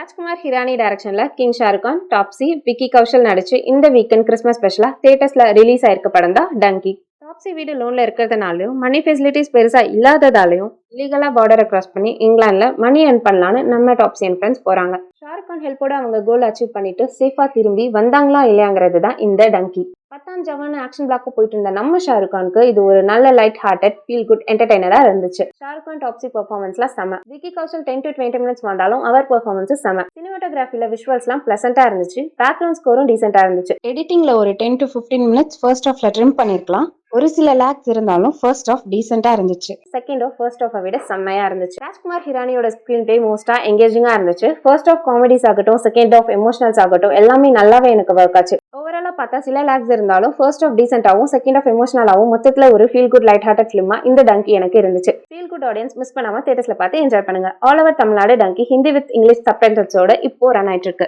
ராஜ்குமார் ஹிரானி டைரக்ஷன்ல கிங் ஷாருக்கான், டாப்ஸி, விக்கி கௌஷல் நடிச்சு இந்த வீக்கெண்ட் கிறிஸ்மஸ் ஸ்பெஷலா தியேட்டர்ஸ்ல ரிலீஸ் ஆயிருக்க படம் தான் டங்கி. டாப்ஸி வீடு லோன்ல இருக்கிறதுனாலையும் மணி ஃபெசிலிட்டிஸ் பெருசா இல்லாததாலையும் லீகலா பார்டரை கிராஸ் பண்ணி இங்கிலாந்துல மணி earn பண்ணலான்னு நம்ம டாப்ஸி அண்ட் ஃப்ரெண்ட்ஸ் போறாங்க. ஷாருக்கான் ஹெல்ப்போட அவங்க கோல் அச்சீவ் பண்ணிட்டு சேஃபா திரும்பி வந்தாங்களா இல்லையாங்கிறது தான் இந்த டங்கி. 10ஆம் ஜவான் ஆக்ஷன் பிளாக்கு போயிட்டு இருந்த நம்ம ஷாருக்கானுக்கு இது ஒரு நல்ல லைட் ஹார்ட்டட் ஃபீல் குட் என்டர்டைனரா இருந்துச்சு. ஷாருக்கான் டாப்ஸி பெர்ஃபார்மன்ஸ்லாம் செம. விக்கி கௌஷல் 10 to 20 minutes வந்தாலும் அவர் பெர்ஃபார்மன்ஸ் செம. சினிமாட்டோகிராஃபில விஷுவல்ஸ்லாம் பிளசண்டா இருந்துச்சு. பேக்ரவுண்ட் ஸ்கோரும் டீசெண்டா இருந்துச்சு. எடிட்டிங்ல ஒரு 10 to 15 minutes ஃபர்ஸ்ட் ஹாஃப்ல ட்ரிம் பண்ணிருக்கலாம். ஒரு சில லேக்ஸ் இருந்தாலும் ஃபர்ஸ்ட் ஆஃப் டீசெண்டா இருந்துச்சு. செகண்ட் ஆஃப் ஃபர்ஸ்ட் ஆஃப் விட செம்மையா இருந்துச்சு. ராஜ்குமார் ஹிரானியோட ஸ்கிரீன் பிளே மோஸ்டா எங்கேஜிங்கா இருந்துச்சு. ஃபர்ஸ்ட் ஆஃப் காமெடிஸ் ஆகட்டும், செகண்ட் ஆஃப் எமோஷனல்ஸ் ஆகட்டும், எல்லாமே நல்லாவே எனக்கு ஒர்க் ஆச்சு. ஓவராலா பார்த்தா சில லேக்ஸ் இருந்தாலும் ஃபர்ஸ்ட் ஆஃப் டீசென்டாவும் செகண்ட் ஆஃப் எமோஷனலாவும் மொத்தத்துல ஒரு ஃபீல் குட் லைட் ஹார்ட்டட் ஃபிலிமா இந்த டங்கி எனக்கு இருந்துச்சு. ஃபீல் குட் ஆடியன்ஸ் மிஸ் பண்ணாம தியேட்டர்ஸ்ல பார்த்து என்ஜாய் பண்ணுங்க. All over Tamil Nadu Dunki Hindi with English சப்டைட்டில்ஸோட இப்போ ரன் ஆயிட்டு இருக்கு.